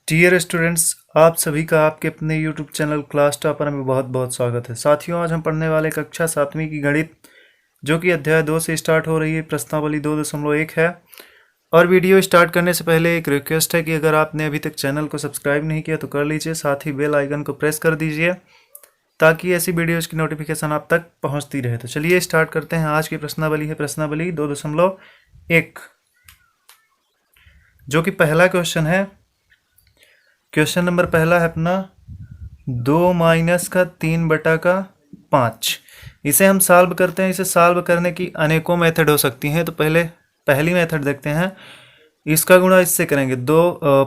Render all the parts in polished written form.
Dear students, आप सभी का आपके अपने यूट्यूब चैनल क्लास टॉपर में बहुत बहुत स्वागत है। साथियों, आज हम पढ़ने वाले कक्षा 7वीं की गणित जो कि अध्याय 2 से स्टार्ट हो रही है। प्रश्नावली 2.1 है। और वीडियो स्टार्ट करने से पहले एक रिक्वेस्ट है कि अगर आपने अभी तक चैनल को सब्सक्राइब नहीं किया तो कर लीजिए, साथ ही बेल आइकन को प्रेस कर दीजिए ताकि ऐसी वीडियोज़ की नोटिफिकेशन आप तक पहुँचती रहे। तो चलिए स्टार्ट करते हैं। आज की प्रश्नावली है प्रश्नावली 2.1, जो कि पहला क्वेश्चन है। क्वेश्चन नंबर पहला है अपना 2 माइनस का 3/5। इसे हम सॉल्व करते हैं। इसे सॉल्व करने की अनेकों मेथड हो सकती हैं। तो पहली मेथड देखते हैं। इसका गुणा इससे करेंगे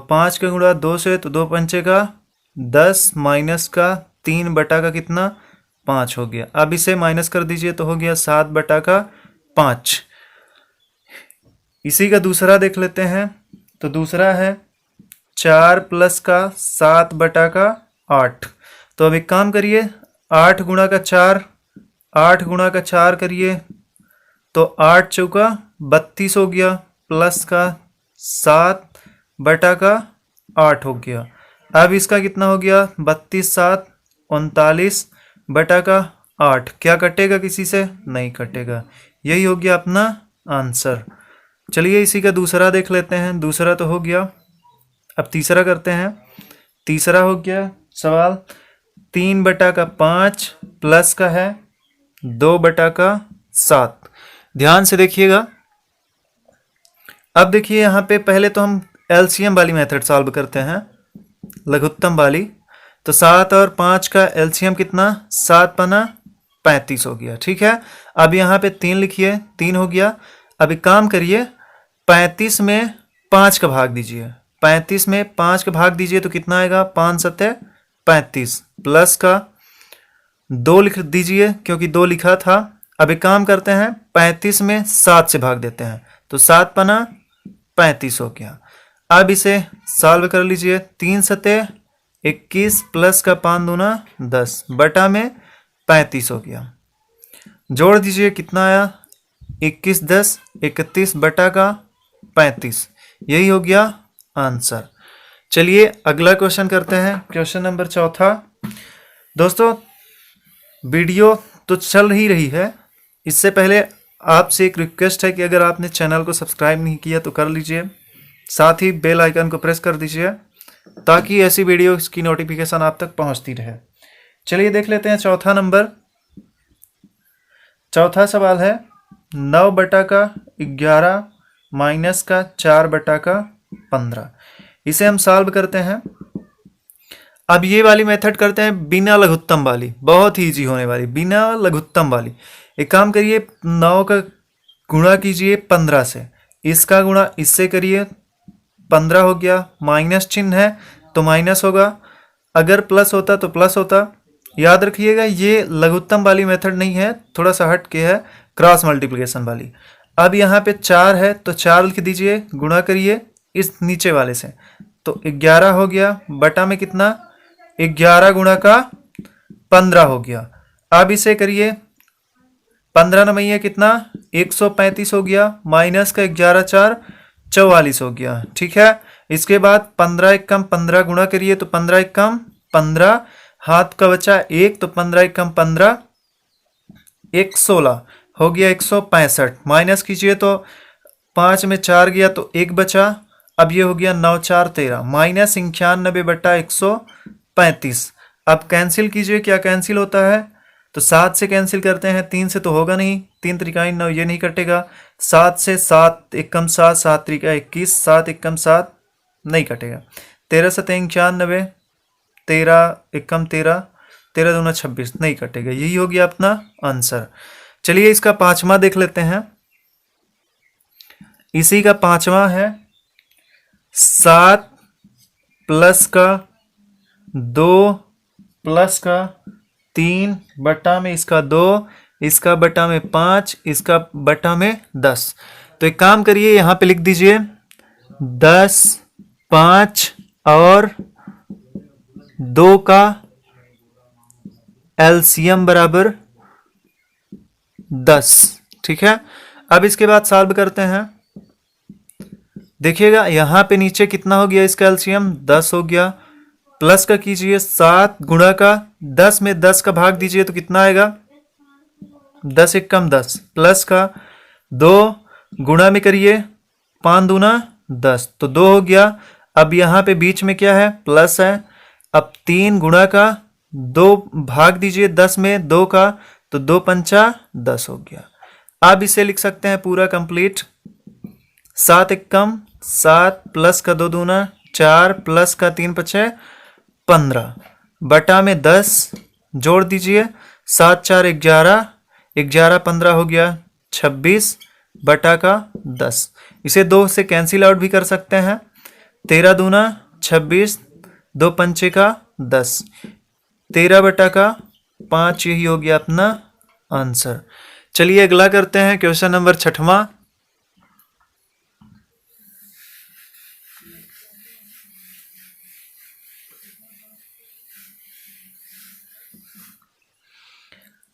5 का गुणा 2 से, तो 2 पंचे का 10 माइनस का 3 का कितना 5 हो गया। अब इसे माइनस कर दीजिए तो हो गया 7/5। इसी का दूसरा देख लेते हैं। तो दूसरा है 4 प्लस का 7/8। तो अब एक काम करिए, 8 गुणा का 4 करिए तो 8 चौका 32 हो गया, प्लस का 7/8 हो गया। अब इसका कितना हो गया 32 7 39/8। क्या कटेगा किसी से? नहीं कटेगा। यही हो गया अपना आंसर। चलिए इसी का दूसरा देख लेते हैं। दूसरा तो हो गया, अब तीसरा करते हैं। तीसरा हो गया सवाल 3/5 प्लस का है 2/7। ध्यान से देखिएगा। अब देखिए यहाँ पे पहले तो हम एलसीएम वाली मेथड सॉल्व करते हैं, लघुत्तम वाली। तो 7 और 5 का एलसीएम कितना? 7 पना 35 हो गया। ठीक है। अब यहाँ पे 3 लिखिए, 3 हो गया। अब एक काम करिए, 35 में 5 का भाग दीजिए। 35 में 5 का भाग दीजिए तो कितना आएगा? 5 7 35, प्लस का 2 लिख दीजिए क्योंकि 2 लिखा था। अब एक काम करते हैं, 35 में 7 से भाग देते हैं तो 7 पना 35 हो गया। अब इसे सॉल्व कर लीजिए। 3 7 21 प्लस का 5 दूना 10 बटा में 35 हो गया। जोड़ दीजिए, कितना आया? 21 10 31 बटा का 35। यही हो गया आंसर। चलिए अगला क्वेश्चन करते हैं। क्वेश्चन नंबर चौथा। दोस्तों, वीडियो तो चल ही रही है। इससे पहले आपसे एक रिक्वेस्ट है कि अगर आपने चैनल को सब्सक्राइब नहीं किया तो कर लीजिए, साथ ही बेल आइकन को प्रेस कर दीजिए ताकि ऐसी वीडियो की नोटिफिकेशन आप तक पहुंचती रहे। चलिए देख लेते हैं चौथा नंबर। चौथा सवाल है 9/11 माइनस का 4/15। इसे हम सॉल्व करते हैं। अब ये वाली मेथड करते हैं बिना लघुत्तम वाली, बहुत ही इजी होने वाली, बिना लघुत्तम वाली। एक काम करिए, 9 का गुणा कीजिए 15 से, इसका गुणा इससे करिए, 15 हो गया। माइनस चिन्ह है तो माइनस होगा, अगर प्लस होता तो प्लस होता। याद रखिएगा ये लघुत्तम वाली मेथड नहीं है, थोड़ा सा हट के है, क्रॉस मल्टीप्लिकेशन वाली। अब यहाँ पे 4 है तो 4 लिख दीजिए, गुणा करिए इस नीचे वाले से तो 11 हो गया, बटा में कितना 11 गुणा का 15 हो गया। अब इसे करिए, 15 नमैया कितना 135 हो गया, माइनस का 11 4 44 हो गया। ठीक है। इसके बाद 15 एक कम 15 गुणा करिए तो 15 एक कम 15, हाथ का बचा 1 तो 15 एक कम 15 1 16 हो गया 165। माइनस कीजिए तो 5 में 4 गया तो 1 बचा। अब ये हो गया 9 4 13 माइनस 91/135। अब कैंसिल कीजिए, क्या कैंसिल होता है? तो 7 से कैंसिल करते हैं, 3 से तो होगा नहीं, 3 त्रिकाई 9, ये नहीं कटेगा। 7 से 7 एक कम 7 7 त्रिका 21, 7 एक कम 7 नहीं कटेगा। 13 7 91, 13 एक कम 13, 13 दूना 26 नहीं कटेगा। यही हो गया अपना आंसर। चलिए इसका पांचवा देख लेते हैं। इसी का पांचवा है 7 प्लस का 2 प्लस का 3 बटा में इसका 2, इसका बटा में 5, इसका बटा में 10। तो एक काम करिए, यहाँ पे लिख दीजिए 10 5 और 2 का एलसीएम बराबर 10। ठीक है। अब इसके बाद सॉल्व करते हैं। देखिएगा यहाँ पे नीचे कितना हो गया इसका एलसीएम 10 हो गया। प्लस का कीजिए 7 गुणा का 10 में 10 का भाग दीजिए तो कितना आएगा 10 एक कम 10 प्लस का 2 गुणा में करिए 5 दूना 10 तो 2 हो गया। अब यहाँ पे बीच में क्या है प्लस है। अब 3 गुणा का 2 भाग दीजिए 10 में 2 का तो 2 पंचा 10 हो गया। अब इसे लिख सकते हैं पूरा कंप्लीट 7 एक कम 7 प्लस का 2 दूना 4 प्लस का 3 पचे 15 बटा में 10 जोड़ दीजिए 7 4 11 11 15 हो गया 26 बटा का 10। इसे 2 से कैंसिल आउट भी कर सकते हैं 13 दूना 26 2 पंचे का 10 13 बटा का 5 यही हो गया अपना आंसर। चलिए अगला करते हैं क्वेश्चन नंबर 6वां।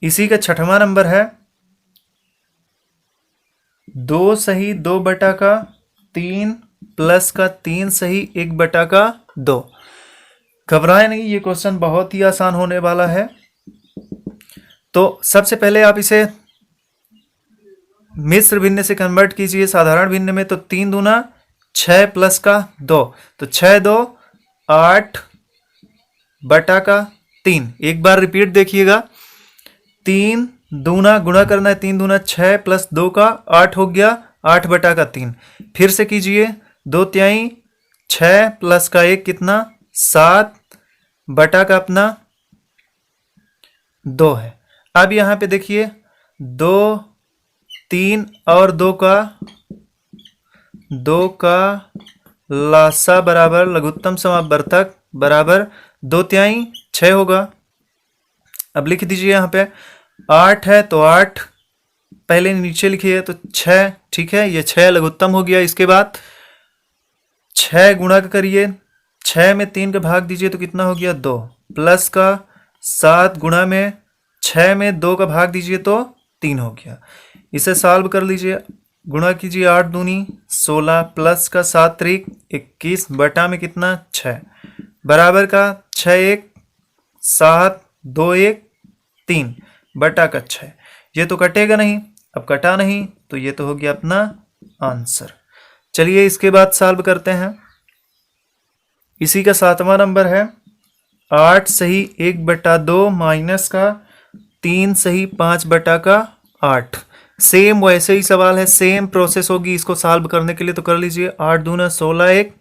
इसी का 6वां नंबर है 2 सही 2 बटा का 3 प्लस का 3 सही 1 बटा का 2। घबराए नहीं, ये क्वेश्चन बहुत ही आसान होने वाला है। तो सबसे पहले आप इसे मिश्र भिन्न से कन्वर्ट कीजिए साधारण भिन्न में। तो 3 दूना 6 प्लस का 2 तो 6 2 8 बटा का 3। एक बार रिपीट देखिएगा 3 दूना गुणा करना है 3 दूना 6 प्लस 2 का 8 हो गया 8 बटा का 3। फिर से कीजिए 2 तिहाई 6 प्लस का 1 कितना 7 बटा का अपना 2 है। अब यहाँ पे देखिए 2 3 और 2 का लासा बराबर लघुत्तम समापवर्तक बराबर 2 तिहाई 6 होगा। अब लिख दीजिए यहाँ पे 8 है तो 8 पहले नीचे लिखिए तो 6 ठीक है, ये 6 लघुत्तम हो गया। इसके बाद 6 गुणा करिए 6 में 3 का भाग दीजिए तो कितना हो गया 2 प्लस का 7 गुणा में 6 में 2 का भाग दीजिए तो 3 हो गया। इसे सॉल्व कर लीजिए गुणा कीजिए 8 दूनी 16 प्लस का 7 त्रिक 21 बटा में कितना 6 बराबर का 6 1 7 2 1 3 बटा का 6। ये तो कटेगा नहीं, अब कटा नहीं तो ये तो हो गया अपना आंसर। चलिए इसके बाद सॉल्व करते हैं। इसी का 7वां नंबर है 8 सही 1 बटा 2 माइनस का 3 सही 5 बटा का 8। सेम वैसे ही सवाल है, सेम प्रोसेस होगी इसको सॉल्व करने के लिए। तो कर लीजिए 8 दूना 16 1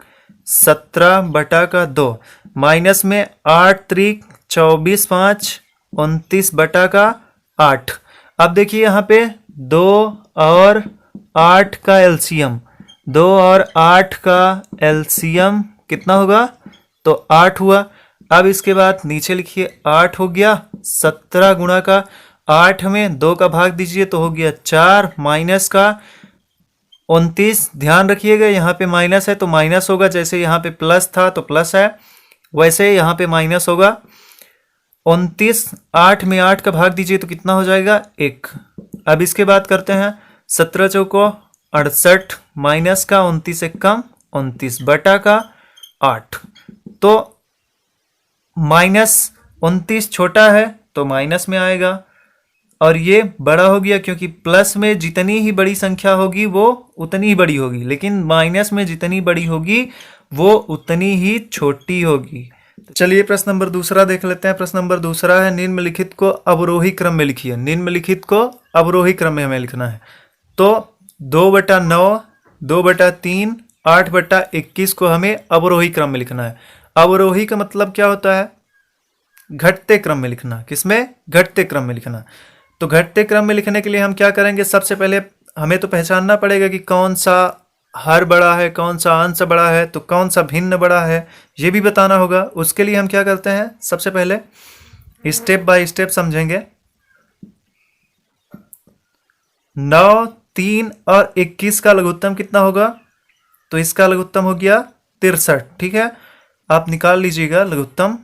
17 बटा का 2 माइनस में 8 त्रिक 24 5 29 बटा का 8। अब देखिए यहाँ पे 2 और 8 का एलसीएम 2 और 8 का एलसीएम कितना होगा तो 8 हुआ। अब इसके बाद नीचे लिखिए 8 हो गया 17 गुणा का 8 में 2 का भाग दीजिए तो हो गया 4 माइनस का 29। ध्यान रखिएगा यहाँ पे माइनस है तो माइनस होगा, जैसे यहाँ पे प्लस था तो प्लस है वैसे यहाँ पे माइनस होगा। 29 8 में 8 का भाग दीजिए तो कितना हो जाएगा 1। अब इसके बाद करते हैं 17 चौको 68 माइनस का 29 एक कम 29 बटा का 8। तो माइनस 29 छोटा है तो माइनस में आएगा और ये बड़ा हो गया, क्योंकि प्लस में जितनी ही बड़ी संख्या होगी वो उतनी ही बड़ी होगी, लेकिन माइनस में जितनी बड़ी होगी वो उतनी ही छोटी होगी। चलिए प्रश्न नंबर दूसरा देख लेते हैं। प्रश्न नंबर दूसरा है निम्नलिखित को अवरोही क्रम में लिखिए। निम्नलिखित को अवरोही क्रम में हमें लिखना है। तो 2/9 2/3 8/21 को हमें अवरोही क्रम में लिखना है। अवरोही का मतलब क्या होता है घटते क्रम में लिखना। किसमें घटते क्रम में लिखना। तो घटते क्रम में लिखने के लिए हम क्या करेंगे, सबसे पहले हमें तो पहचानना पड़ेगा कि कौन सा हर बड़ा है कौन सा अंश बड़ा है तो कौन सा भिन्न बड़ा है ये भी बताना होगा। उसके लिए हम क्या करते हैं सबसे पहले स्टेप बाय स्टेप समझेंगे। 9 3 और 21 का लघुत्तम कितना होगा तो इसका लघुत्तम हो गया 63। ठीक है, आप निकाल लीजिएगा लघुत्तम।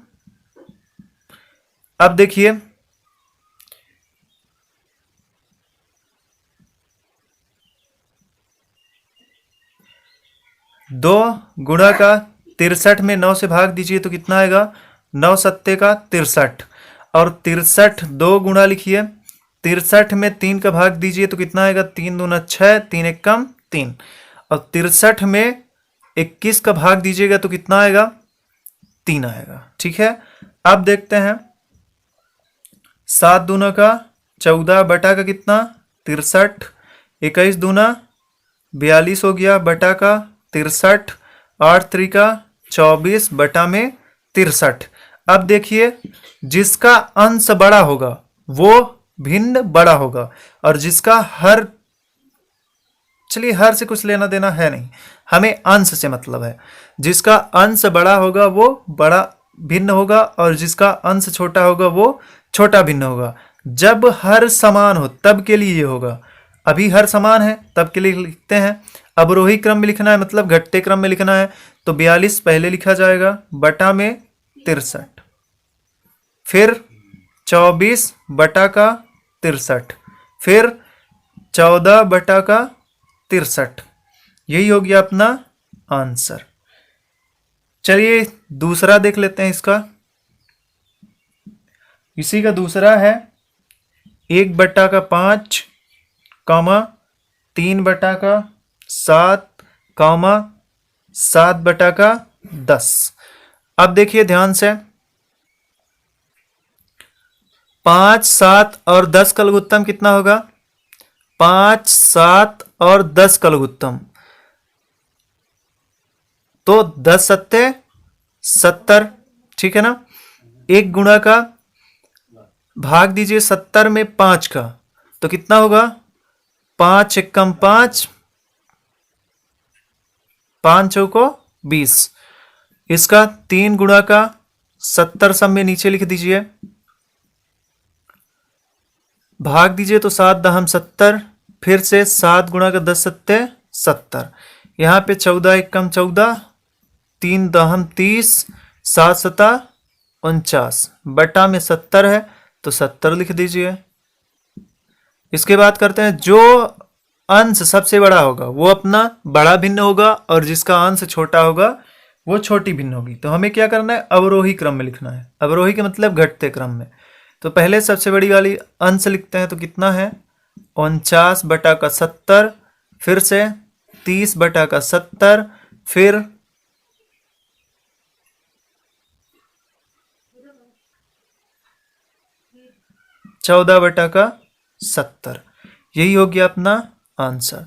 अब देखिए 2 गुणा का 63 में 9 से भाग दीजिए तो कितना आएगा, 9 सत्ते का 63, और 63 2 गुणा लिखिए, 63 में 3 का भाग दीजिए तो कितना आएगा, 3 दूना 6, 3 एक कम 3, और 63 में 21 का भाग दीजिएगा तो कितना आएगा, 3 आएगा। ठीक है, अब देखते हैं 7 दूना का 14 बटा का कितना, 63, 21 दूना 42 हो गया बटा का 63, 8 त्रिका 24 बटा में 63। अब देखिए जिसका अंश बड़ा होगा वो भिन्न बड़ा होगा, और जिसका हर, चलिए हर से कुछ लेना देना है नहीं, हमें अंश से मतलब है। जिसका अंश बड़ा होगा वो बड़ा भिन्न होगा, और जिसका अंश छोटा होगा वो छोटा भिन्न होगा। जब हर समान हो तब के लिए ये होगा, अभी हर समान है तब के लिए लिखते हैं। अवरोही क्रम में लिखना है मतलब घटते क्रम में लिखना है, तो 42 पहले लिखा जाएगा बटा में 63, फिर 24 बटा का 63, फिर 14 बटा का 63। यही हो गया अपना आंसर। चलिए दूसरा देख लेते हैं इसका। इसी का दूसरा है 1 बटा का 5, कामा 3 बटा का 7, कामा 7 बटा का 10। अब देखिए ध्यान से, 5, 7 और 10 का लघुत्तम कितना होगा, 5, 7 और 10 का लघुत्तम, तो 10 सत्ते 70, ठीक है ना। 1 गुणा का भाग दीजिए 70 में 5 का, तो कितना होगा, 5 एकम 5, 5 चौको 20। इसका 3 गुणा का 70 सब में नीचे लिख दीजिए, भाग दीजिए तो 7 दहम 70, फिर से 7 गुणा का 10 सत्ते 70। यहाँ पे 14 एकम 14, 3 दहम 30, 7 सता 49, बटा में 70 है तो 70 लिख दीजिए। इसके बाद करते हैं जो अंश सबसे बड़ा होगा वो अपना बड़ा भिन्न होगा, और जिसका अंश छोटा होगा वो छोटी भिन्न होगी। तो हमें क्या करना है, अवरोही क्रम में लिखना है। अवरोही का मतलब घटते क्रम में। तो पहले सबसे बड़ी वाली अंश लिखते हैं, तो कितना है, 49 बटा का 70, फिर से 30 बटा का 70, फिर 14 बटा का 70। यही हो गया अपना आंसर।